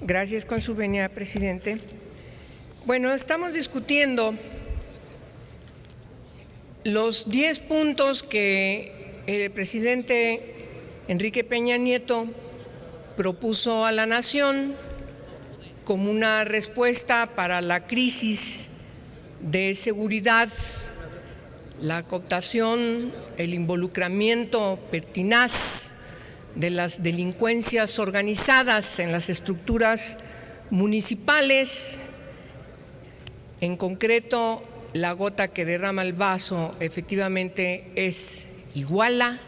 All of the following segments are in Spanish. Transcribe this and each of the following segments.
Gracias, con su venia, presidente. Bueno, estamos discutiendo los 10 puntos que el presidente Enrique Peña Nieto propuso a la nación como una respuesta para la crisis de seguridad, la cooptación, el involucramiento pertinaz de las delincuencias organizadas en las estructuras municipales. En concreto, la gota que derrama el vaso efectivamente es Iguala,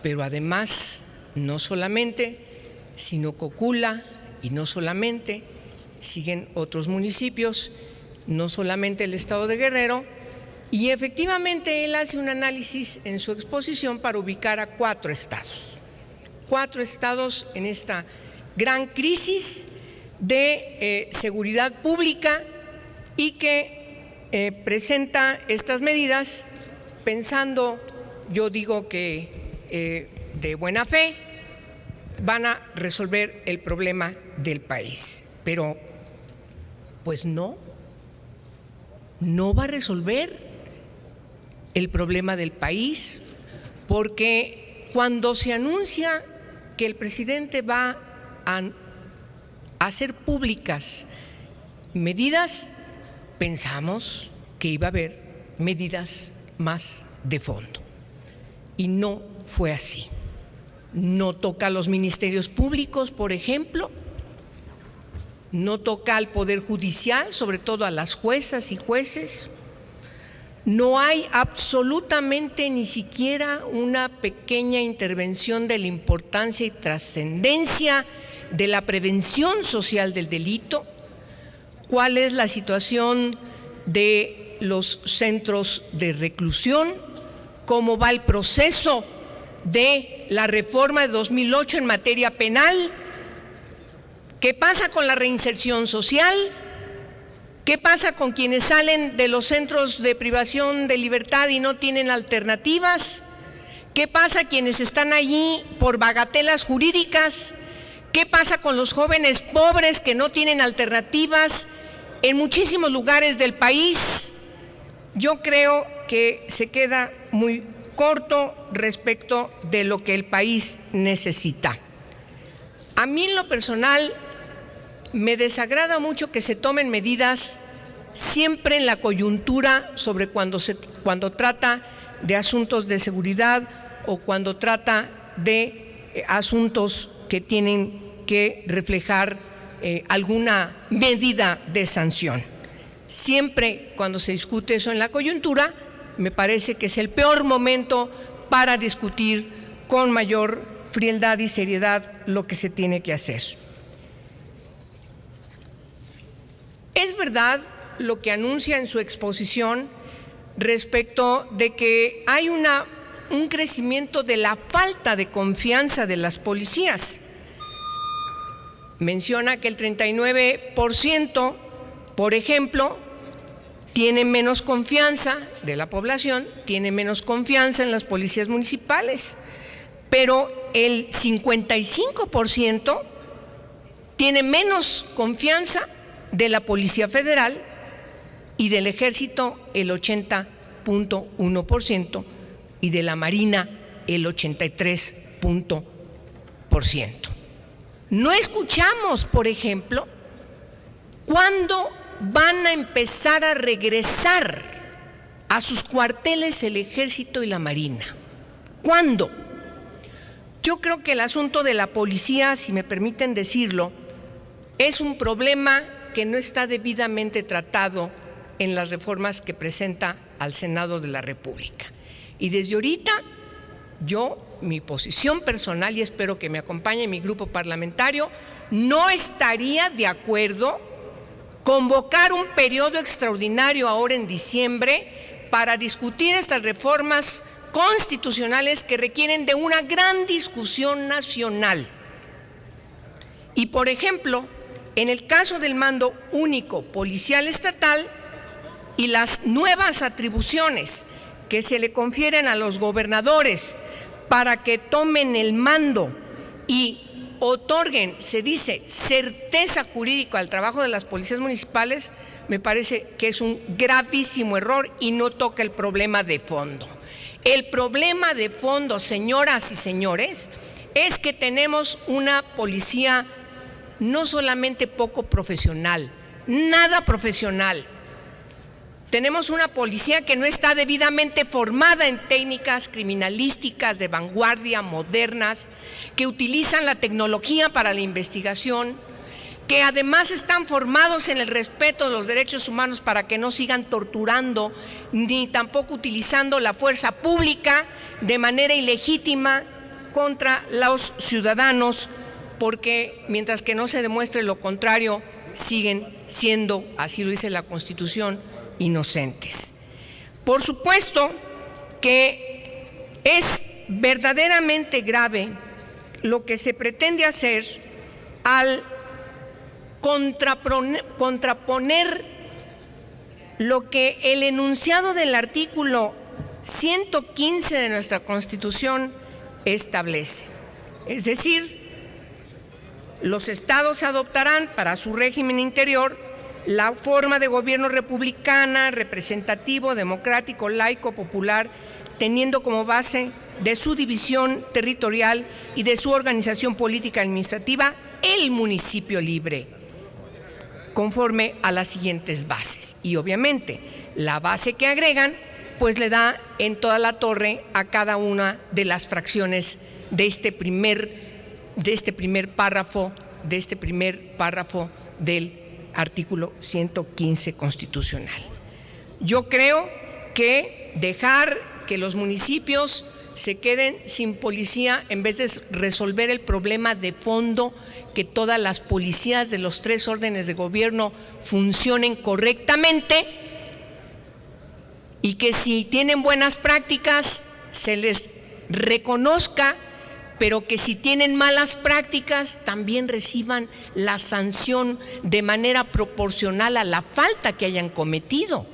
pero además no solamente, sino Cocula, y no solamente, siguen otros municipios, no solamente el estado de Guerrero, y efectivamente él hace un análisis en su exposición para ubicar a 4 estados en esta gran crisis de seguridad pública y que presenta estas medidas pensando, yo digo que de buena fe, van a resolver el problema del país. Pero, pues no va a resolver el problema del país, porque cuando se anuncia que el presidente va a hacer públicas medidas, pensamos que iba a haber medidas más de fondo. Y no fue así. No toca a los ministerios públicos, por ejemplo, no toca al Poder Judicial, sobre todo a las juezas y jueces. No hay absolutamente ni siquiera una pequeña intervención de la importancia y trascendencia de la prevención social del delito. ¿Cuál es la situación de los centros de reclusión? ¿Cómo va el proceso de la reforma de 2008 en materia penal? ¿Qué pasa con la reinserción social? ¿Qué pasa con quienes salen de los centros de privación de libertad y no tienen alternativas? ¿Qué pasa quienes están allí por bagatelas jurídicas? ¿Qué pasa con los jóvenes pobres que no tienen alternativas en muchísimos lugares del país? Yo creo que se queda muy corto respecto de lo que el país necesita. A mí en lo personal me desagrada mucho que se tomen medidas siempre en la coyuntura sobre cuando trata de asuntos de seguridad o cuando trata de asuntos que tienen que reflejar alguna medida de sanción. Siempre cuando se discute eso en la coyuntura, me parece que es el peor momento para discutir con mayor frialdad y seriedad lo que se tiene que hacer. Es verdad lo que anuncia en su exposición respecto de que hay un crecimiento de la falta de confianza de las policías. Menciona que el 39%, por ejemplo, tiene menos confianza de la población, tiene menos confianza en las policías municipales, pero el 55% tiene menos confianza de la Policía Federal y del Ejército el 80.1% y de la Marina el 83%. No escuchamos, por ejemplo, cuándo van a empezar a regresar a sus cuarteles el Ejército y la Marina. ¿Cuándo? Yo creo que el asunto de la policía, si me permiten decirlo, es un problema que no está debidamente tratado en las reformas que presenta al Senado de la República. Y desde ahorita, mi posición personal, y espero que me acompañe mi grupo parlamentario, no estaría de acuerdo convocar un periodo extraordinario ahora en diciembre para discutir estas reformas constitucionales que requieren de una gran discusión nacional. Y, por ejemplo, en el caso del mando único policial estatal y las nuevas atribuciones que se le confieren a los gobernadores para que tomen el mando y otorguen, se dice, certeza jurídica al trabajo de las policías municipales, me parece que es un gravísimo error y no toca el problema de fondo. El problema de fondo, señoras y señores, es que tenemos una policía no solamente poco profesional, nada profesional. Tenemos una policía que no está debidamente formada en técnicas criminalísticas de vanguardia, modernas, que utilizan la tecnología para la investigación, que además están formados en el respeto de los derechos humanos para que no sigan torturando, ni tampoco utilizando la fuerza pública de manera ilegítima contra los ciudadanos, porque mientras que no se demuestre lo contrario, siguen siendo, así lo dice la Constitución, inocentes. Por supuesto que es verdaderamente grave lo que se pretende hacer al contraponer lo que el enunciado del artículo 115 de nuestra Constitución establece. Es decir, los estados adoptarán para su régimen interior la forma de gobierno republicana, representativo, democrático, laico, popular, teniendo como base de su división territorial y de su organización política administrativa el municipio libre, conforme a las siguientes bases. Y obviamente la base que agregan pues le da en toda la torre a cada una de las fracciones de este primer párrafo del artículo 115 constitucional. Yo creo que dejar que los municipios se queden sin policía en vez de resolver el problema de fondo, que todas las policías de los 3 órdenes de gobierno funcionen correctamente y que si tienen buenas prácticas se les reconozca, pero que si tienen malas prácticas también reciban la sanción de manera proporcional a la falta que hayan cometido.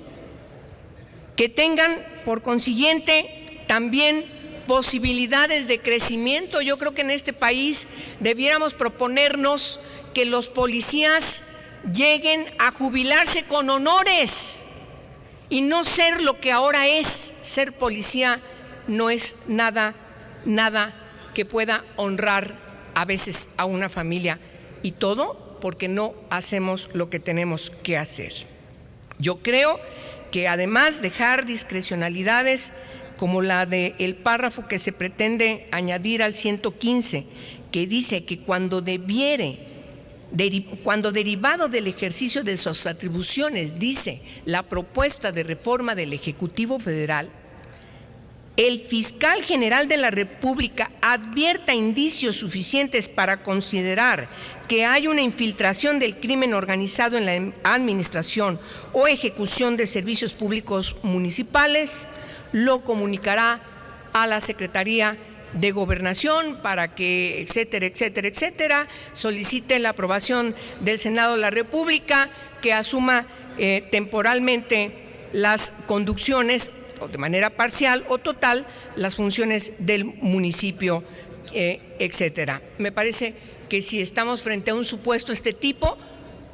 Que tengan, por consiguiente, también posibilidades de crecimiento. Yo creo que en este país debiéramos proponernos que los policías lleguen a jubilarse con honores y no ser lo que ahora es. Ser policía no es nada que pueda honrar a veces a una familia, y todo porque no hacemos lo que tenemos que hacer. Yo creo que además dejar discrecionalidades como la del párrafo que se pretende añadir al 115, que dice que cuando derivado del ejercicio de sus atribuciones, dice la propuesta de reforma del Ejecutivo Federal, el fiscal general de la República advierta indicios suficientes para considerar que hay una infiltración del crimen organizado en la administración o ejecución de servicios públicos municipales, lo comunicará a la Secretaría de Gobernación para que, etcétera, solicite la aprobación del Senado de la República, que asuma temporalmente las conducciones, o de manera parcial o total, las funciones del municipio, etcétera. Me parece que si estamos frente a un supuesto de este tipo,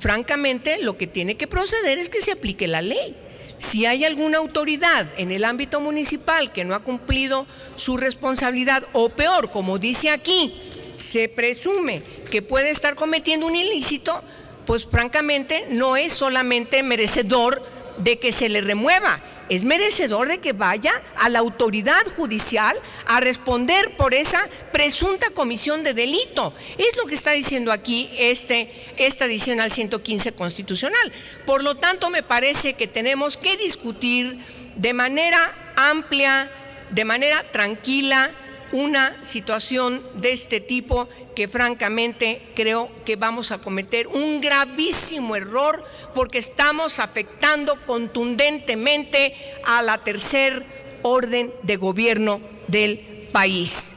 francamente lo que tiene que proceder es que se aplique la ley. Si hay alguna autoridad en el ámbito municipal que no ha cumplido su responsabilidad, o peor, como dice aquí, se presume que puede estar cometiendo un ilícito, pues francamente no es solamente merecedor de que se le remueva, es merecedor de que vaya a la autoridad judicial a responder por esa presunta comisión de delito. Es lo que está diciendo aquí esta adicional 115 constitucional. Por lo tanto, me parece que tenemos que discutir de manera amplia, de manera tranquila, una situación de este tipo, que francamente creo que vamos a cometer un gravísimo error, porque estamos afectando contundentemente a la tercer orden de gobierno del país.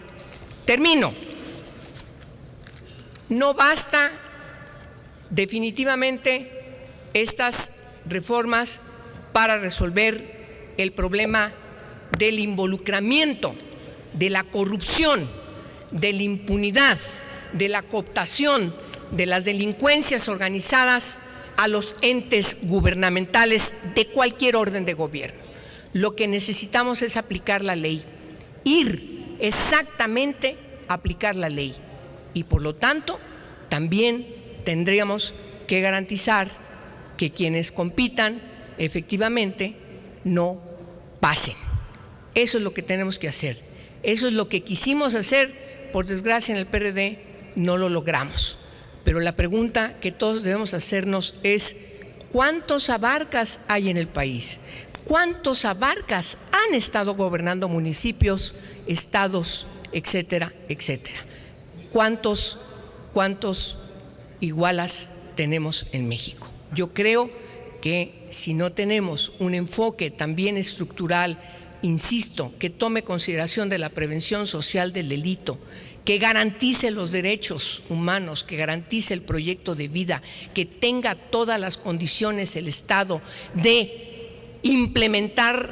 Termino. No basta definitivamente estas reformas para resolver el problema del involucramiento, de la corrupción, de la impunidad, de la cooptación de las delincuencias organizadas a los entes gubernamentales de cualquier orden de gobierno. Lo que necesitamos es aplicar la ley, ir exactamente a aplicar la ley. Y por lo tanto, también tendríamos que garantizar que quienes compitan efectivamente no pasen. Eso es lo que tenemos que hacer. Eso es lo que quisimos hacer. Por desgracia, en el PRD no lo logramos. Pero la pregunta que todos debemos hacernos es: ¿cuántos abarcas hay en el país? ¿Cuántos abarcas han estado gobernando municipios, estados, etcétera, etcétera? ¿Cuántos igualas tenemos en México? Yo creo que si no tenemos un enfoque también estructural, insisto, que tome consideración de la prevención social del delito, que garantice los derechos humanos, que garantice el proyecto de vida, que tenga todas las condiciones el Estado de implementar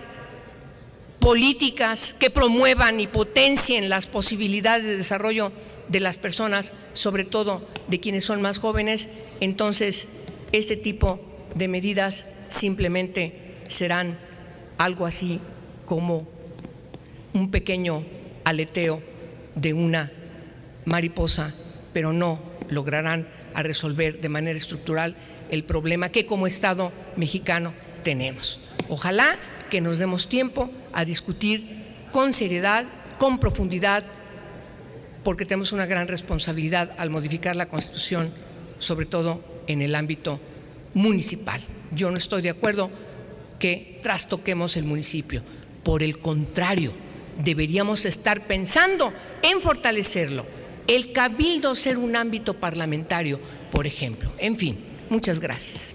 políticas que promuevan y potencien las posibilidades de desarrollo de las personas, sobre todo de quienes son más jóvenes, entonces este tipo de medidas simplemente serán algo así como un pequeño aleteo de una mariposa, pero no lograrán a resolver de manera estructural el problema que como Estado mexicano tenemos. Ojalá que nos demos tiempo a discutir con seriedad, con profundidad, porque tenemos una gran responsabilidad al modificar la Constitución, sobre todo en el ámbito municipal. Yo no estoy de acuerdo que trastoquemos el municipio. Por el contrario, deberíamos estar pensando en fortalecerlo. El cabildo ser un ámbito parlamentario, por ejemplo. En fin, muchas gracias.